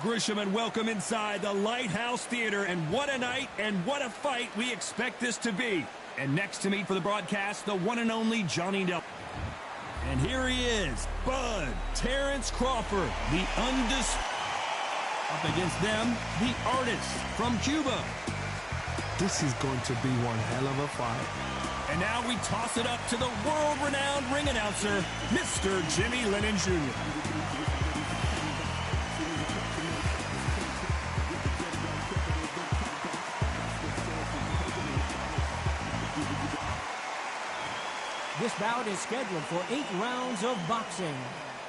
Grisham, and welcome inside the Lighthouse Theater. And what a night and what a fight we expect this to be. And next to me for the broadcast, the one and only Johnny Del. And here he is, Bud Terrence Crawford, the undisputed. Up against them, the artist from Cuba. This is going to be one hell of a fight. And now we toss it up to the world-renowned ring announcer, Mr. Jimmy Lennon Jr. This bout is scheduled for 8 rounds of boxing.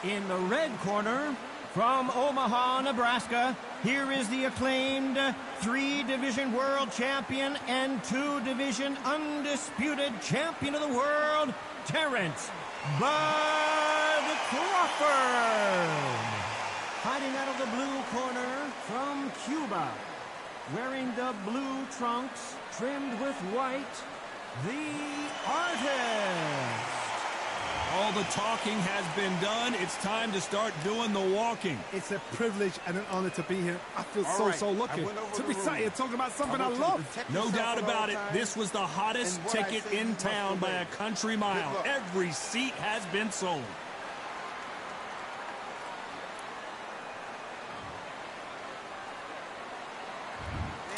In the red corner, from Omaha, Nebraska, here is the acclaimed 3-division world champion and 2-division undisputed champion of the world, Terrence "Bud" Crawford. Fighting out of the blue corner, from Cuba, wearing the blue trunks trimmed with white, the artist. All the talking has been done. It's time to start doing the walking. It's a privilege and an honor to be here. I feel so lucky to be sat here talking about something I love. No doubt about it. This was the hottest ticket in town by a country mile. Every seat has been sold.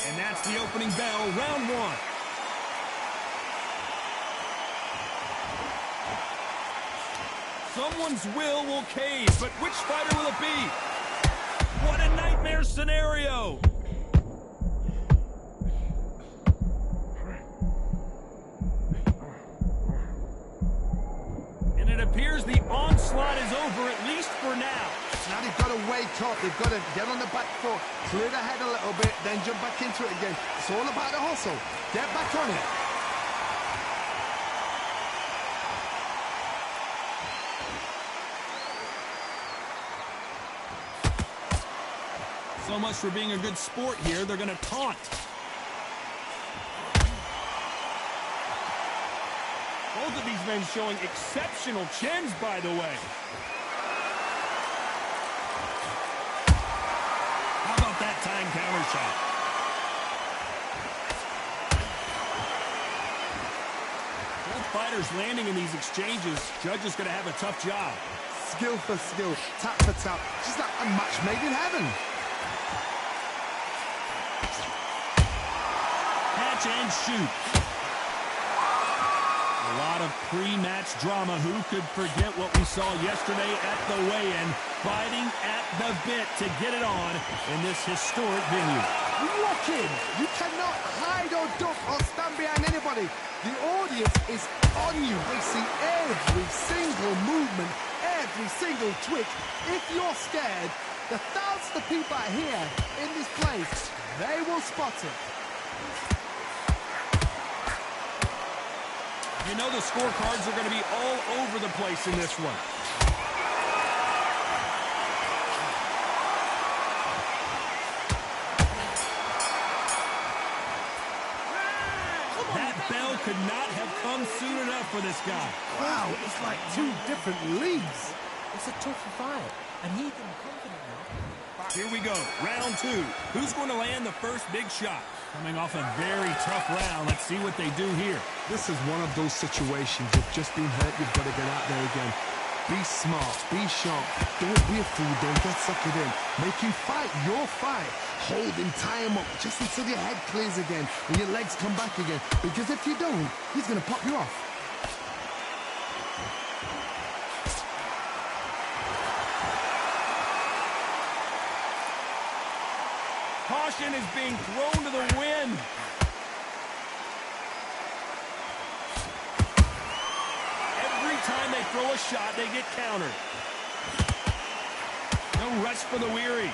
And that's the opening bell, round 1. Someone's will cave, but which fighter will it be? What a nightmare scenario! And it appears the onslaught is over, at least for now. Now they've got to wake up. They've got to get on the back foot, clear the head a little bit, then jump back into it again. It's all about the hustle. Get back on it. So much for being a good sport here. They're going to taunt. Both of these men showing exceptional chins, by the way. How about that time counter shot? Both fighters landing in these exchanges. Judge is going to have a tough job. Skill for skill, tap for tap. Just like a match made in heaven. Catch and shoot. A lot of pre-match drama. Who could forget what we saw yesterday at the weigh-in? Fighting at the bit to get it on in this historic venue. Lock in. You cannot hide or duck or stand behind anybody. The audience is on you. They see every single movement, every single twitch. If you're scared, the thousands of people are here in this place. They will spot it. You know the scorecards are going to be all over the place in this one. That bell could not have come soon enough for this guy. Wow, it's like 2 different leagues. It's a tough fight, and he can confident now. Here we go, round 2. Who's going to land the first big shot? Coming off a very tough round. Let's see what they do here. This is one of those situations. You've just been hurt. You've got to get out there again. Be smart. Be sharp. Don't be a fool. Don't get suckered in. Make him fight your fight. Hold him, tie him up, just until your head clears again and your legs come back again. Because if you don't, he's going to pop you off. Caution is being thrown to the wind. Every time they throw a shot, they get countered. No rest for the weary.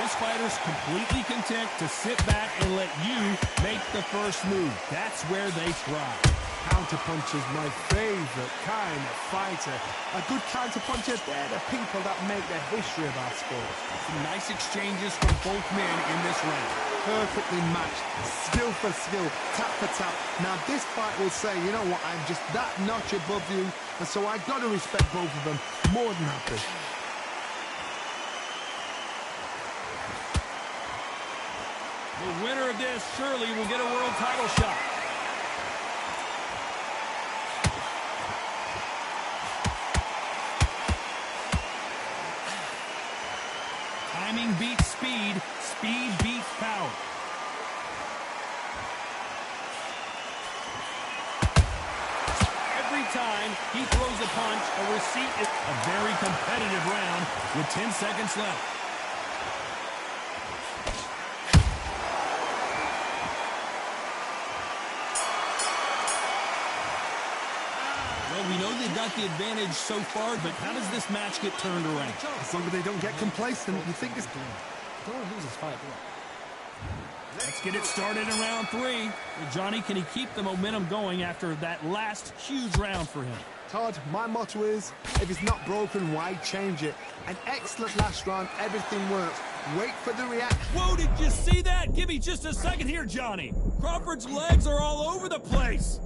This fighter's completely content to sit back and let you make the first move. That's where they thrive. Counterpuncher's my favorite kind of fighter. A good counterpuncher, they're the people that make the history of our sport. Some nice exchanges from both men in this round. Perfectly matched, skill for skill, tap for tap. Now this fight will say, you know what, I'm just that notch above you, and so I got to respect both of them. More than happy. The winner of this surely will get a world title shot. Timing beats speed, speed beats power. Every time he throws a punch, a receipt is a very competitive round with 10 seconds left. Well, we know they've got the advantage so far, but how does this match get turned around? As long as they don't get complacent, you think it's... Don't lose this fight. Let's get it started in round 3. Well, Johnny, can he keep the momentum going after that last huge round for him? Todd, my motto is, if it's not broken, why change it? An excellent last round, everything works. Wait for the reaction. Whoa, did you see that? Give me just a second here, Johnny. Crawford's legs are all over the place.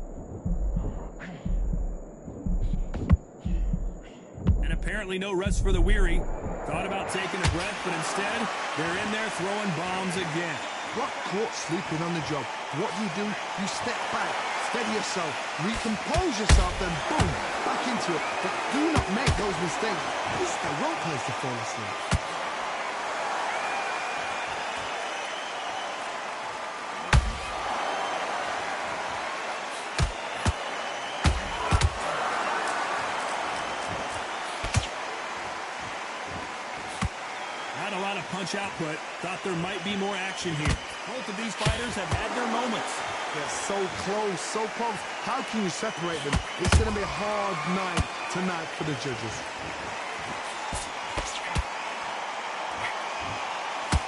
And apparently no rest for the weary. Thought about taking a breath, but instead, they're in there throwing bombs again. Got caught sleeping on the job. What do? You step back, steady yourself, recompose yourself, then boom, back into it. But do not make those mistakes. This is the wrong place to fall asleep. Punch output. Thought there might be more action here. Both of these fighters have had their moments. They're so close, so close. How can you separate them? It's going to be a hard night tonight for the judges.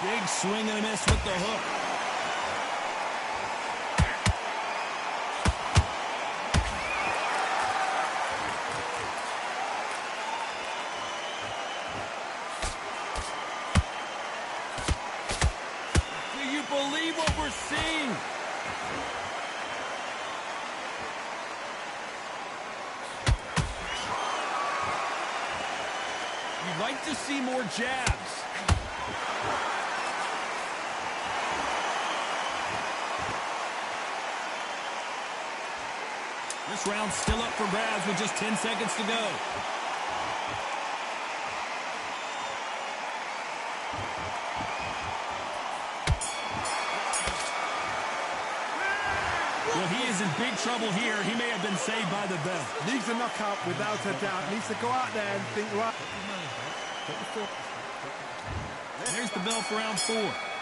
Big swing and a miss with the hook. Believe what we're seeing. You'd like to see more jabs. This round's still up for grabs with just 10 seconds to go. Well, he is in big trouble here. He may have been saved by the bell. Needs a knockout without a doubt. Needs to go out there and think right. There's the bell for round 4.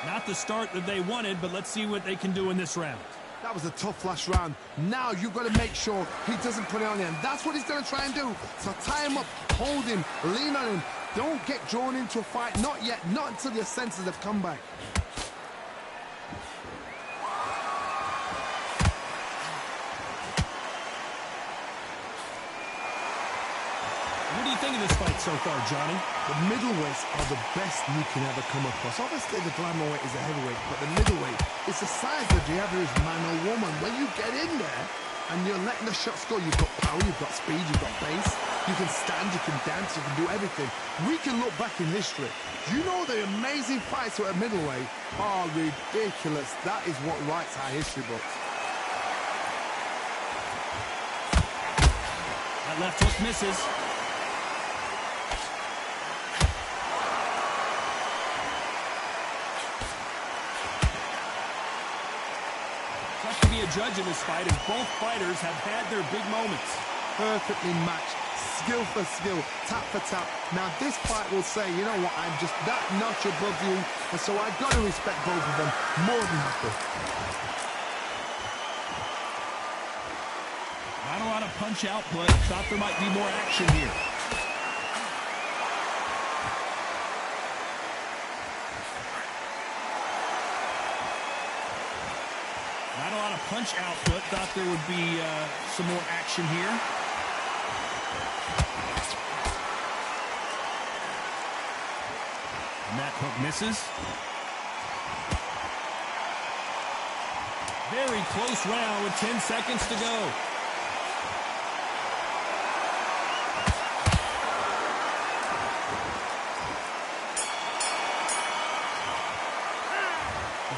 Not the start that they wanted, but let's see what they can do in this round. That was a tough last round. Now you've got to make sure he doesn't put it on you. And that's what he's going to try and do. So tie him up, hold him, lean on him. Don't get drawn into a fight. Not yet. Not until your senses have come back. What do you think of this fight so far, Johnny? The middleweights are the best you can ever come across. Obviously, the glamour weight is a heavyweight, but the middleweight is the size of the other is man or woman. When you get in there and you're letting the shots go, you've got power, you've got speed, you've got pace. You can stand, you can dance, you can do everything. We can look back in history. You know the amazing fights at middleweight are ridiculous. That is what writes our history books. That left hook misses. Tough to be a judge of this fight, as both fighters have had their big moments. Perfectly matched, skill for skill, tap for tap. Now this fight will say, you know what, I'm just that notch above you, and so I've got to respect both of them. More than happy. Not a lot of punch output. Thought there might be more action here. Not a lot of punch punch output. Thought there would be some more action here. And that hook misses. Very close round with 10 seconds to go.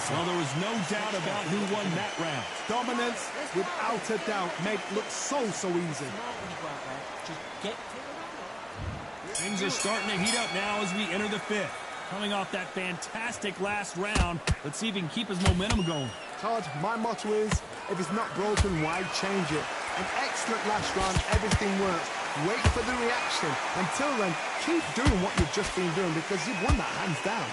Well, there was no doubt about who won that round. Dominance, without a doubt, made it look so easy. Things are starting to heat up now as we enter the fifth. Coming off that fantastic last round, let's see if he can keep his momentum going. Todd, my motto is, if it's not broken, why change it? An excellent last round, everything works. Wait for the reaction. Until then, keep doing what you've just been doing because you've won that hands down.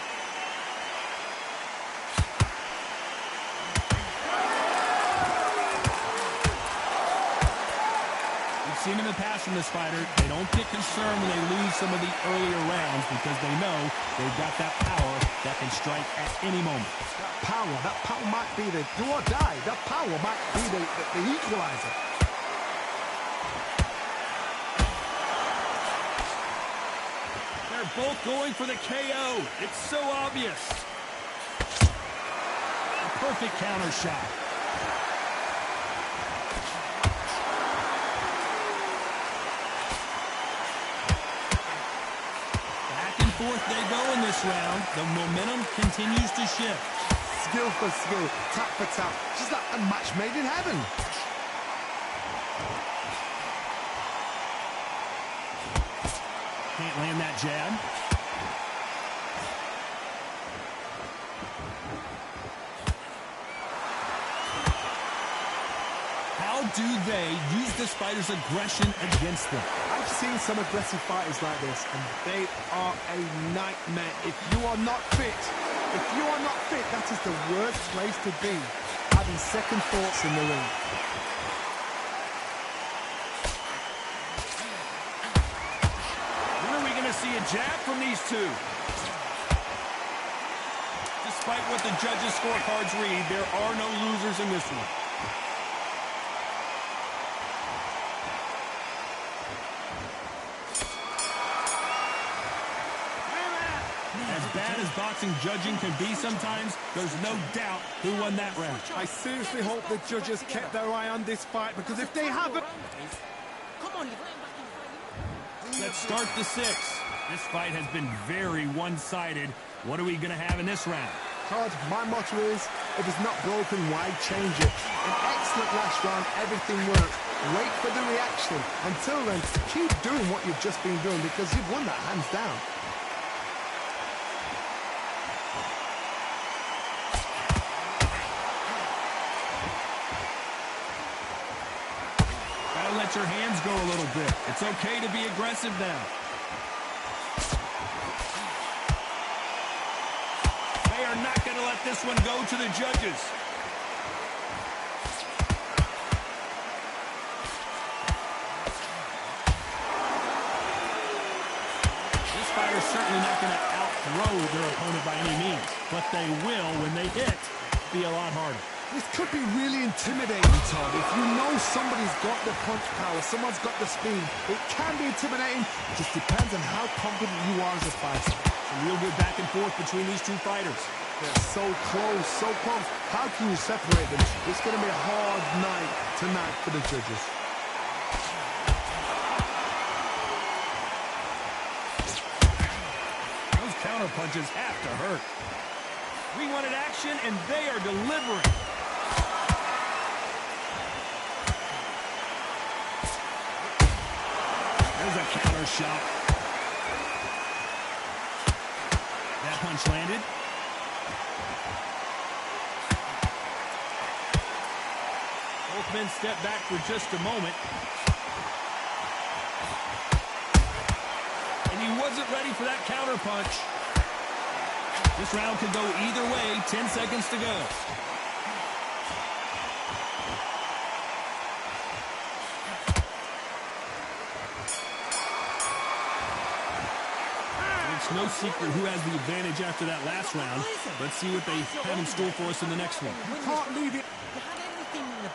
Seen in the past from this fighter, they don't get concerned when they lose some of the earlier rounds because they know they've got that power that can strike at any moment. That power might be the do or die. That power might be the equalizer. They're both going for the KO. It's so obvious. A perfect counter shot. Fourth they go in this round. The momentum continues to shift. Skill for skill, tap for tap. Just like a match made in heaven. Can't land that jab. How do they use this fighter's aggression against them? I've seen some aggressive fighters like this, and they are a nightmare. If you are not fit, that is the worst place to be. Having second thoughts in the ring. When are we going to see a jab from these two? Despite what the judges' scorecards read, there are no losers in this one. Bad as boxing judging can be sometimes, there's no doubt who won that round. I seriously hope the judges kept their eye on this fight, because if they haven't... Let's start the sixth. This fight has been very one-sided. What are we going to have in this round? Todd, my motto is, if it's not broken, why change it? An excellent last round, everything works. Wait for the reaction. Until then, keep doing what you've just been doing, because you've won that hands down. Let your hands go a little bit. It's okay to be aggressive now. They are not going to let this one go to the judges. This fighter's certainly not going to outthrow their opponent by any means, but they will, when they hit, be a lot harder. This could be really intimidating, Todd. If you know somebody's got the punch power, someone's got the speed, it can be intimidating. It just depends on how confident you are as a fighter. Some real good back and forth between these two fighters. They're so close, so close. How can you separate them? It's going to be a hard night tonight for the judges. Those counter punches have to hurt. We wanted action, and they are delivering. There's a counter shot. That punch landed. Both men step back for just a moment. And he wasn't ready for that counter punch. This round could go either way. 10 seconds to go. It's no secret who has the advantage after that last round. Let's see what they have in store for us in the next one. You can't leave it. You have everything in the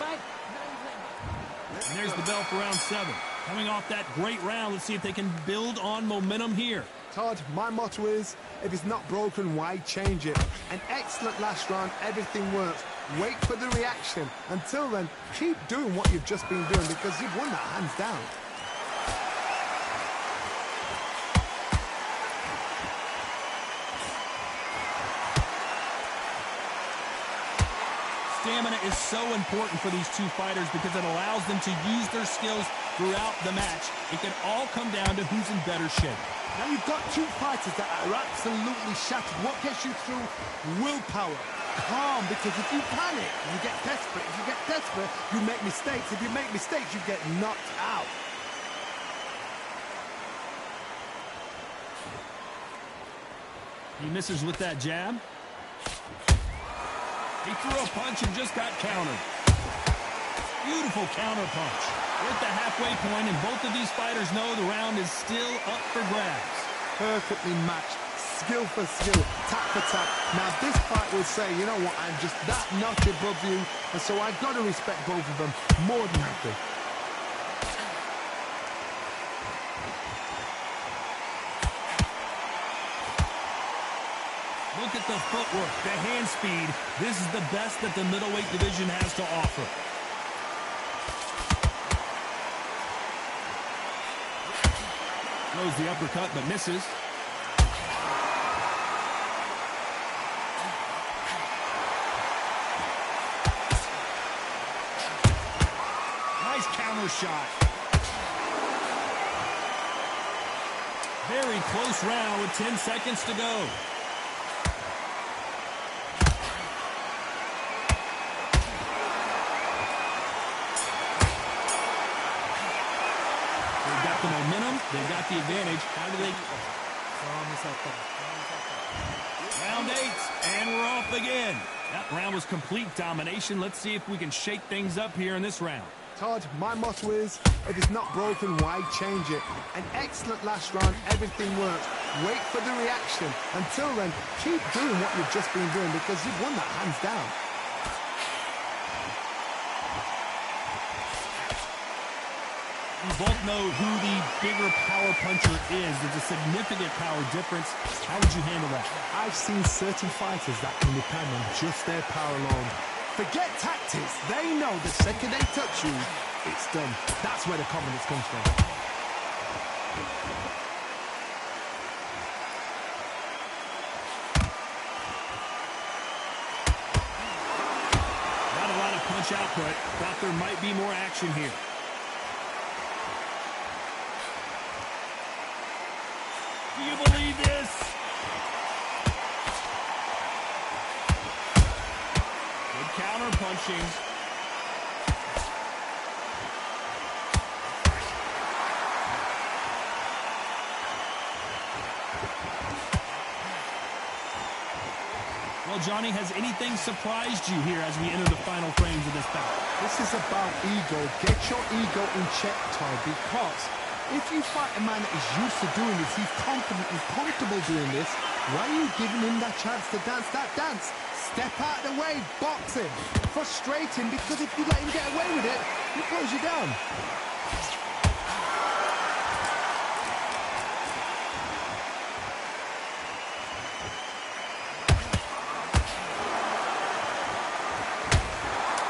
there's the bell for round 7. Coming off that great round, let's see if they can build on momentum here. Todd, my motto is, if it's not broken, why change it? An excellent last round, everything works. Wait for the reaction. Until then, keep doing what you've just been doing because you've won that hands down. Stamina is so important for these two fighters because it allows them to use their skills throughout the match. It can all come down to who's in better shape. Now you've got two fighters that are absolutely shattered. What gets you through? Willpower. Calm, because if you panic, you get desperate. If you get desperate, you make mistakes. If you make mistakes, you get knocked out. He misses with that jab. He threw a punch and just got countered. Beautiful counter punch. We're at the halfway point, and both of these fighters know the round is still up for grabs. Perfectly matched. Skill for skill, tap for tap. Now this fight will say, you know what, I'm just that notch above you, and so I've got to respect both of them more than happy. Look at the footwork, the hand speed. This is the best that the middleweight division has to offer. Throws the uppercut but misses. Nice counter shot. Very close round with 10 seconds to go. The momentum, they've got the advantage. How do they... Round 8, and we're off again. That round was complete domination. Let's see if we can shake things up here in this round. Todd, my motto is, if it's not broken, why change it? An excellent last round, everything works. Wait for the reaction. Until then, keep doing what you've just been doing because you've won that hands down. We both know who the bigger power puncher is. There's a significant power difference. How would you handle that? I've seen certain fighters that can depend on just their power alone. Forget tactics. They know the second they touch you, it's done. That's where the confidence comes from. Not a lot of punch output. Thought there might be more action here. Do you believe this? Good counter punching. Well, Johnny, has anything surprised you here as we enter the final frames of this bout? This is about ego. Get your ego in check, Todd, because if you fight a man that is used to doing this, he's confident and comfortable doing this, why are you giving him that chance to dance that dance? Step out of the way, box him. Frustrating, because if you let him get away with it, he throws you down.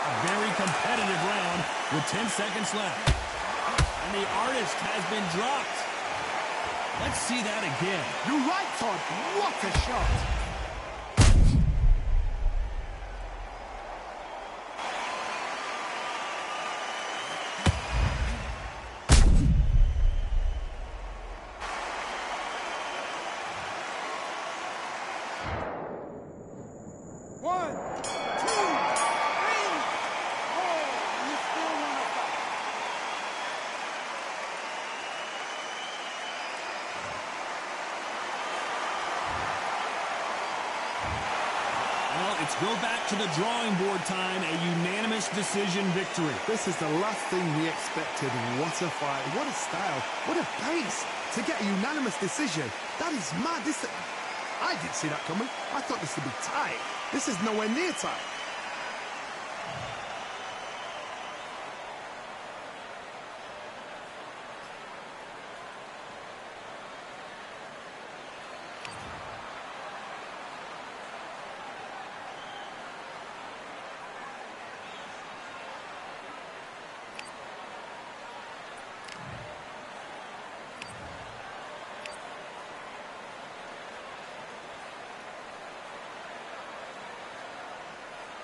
A very competitive round with 10 seconds left. And the artist has been dropped. Let's see that again. You're right, Todd. What a shot. One, two, three, four. You still want to fight. Well, it's go back to the drawing board time, a unanimous decision victory. This is the last thing we expected. What a fight, what a style, what a pace to get a unanimous decision. That is mad. I didn't see that coming. I thought this would be tight. This is nowhere near tight.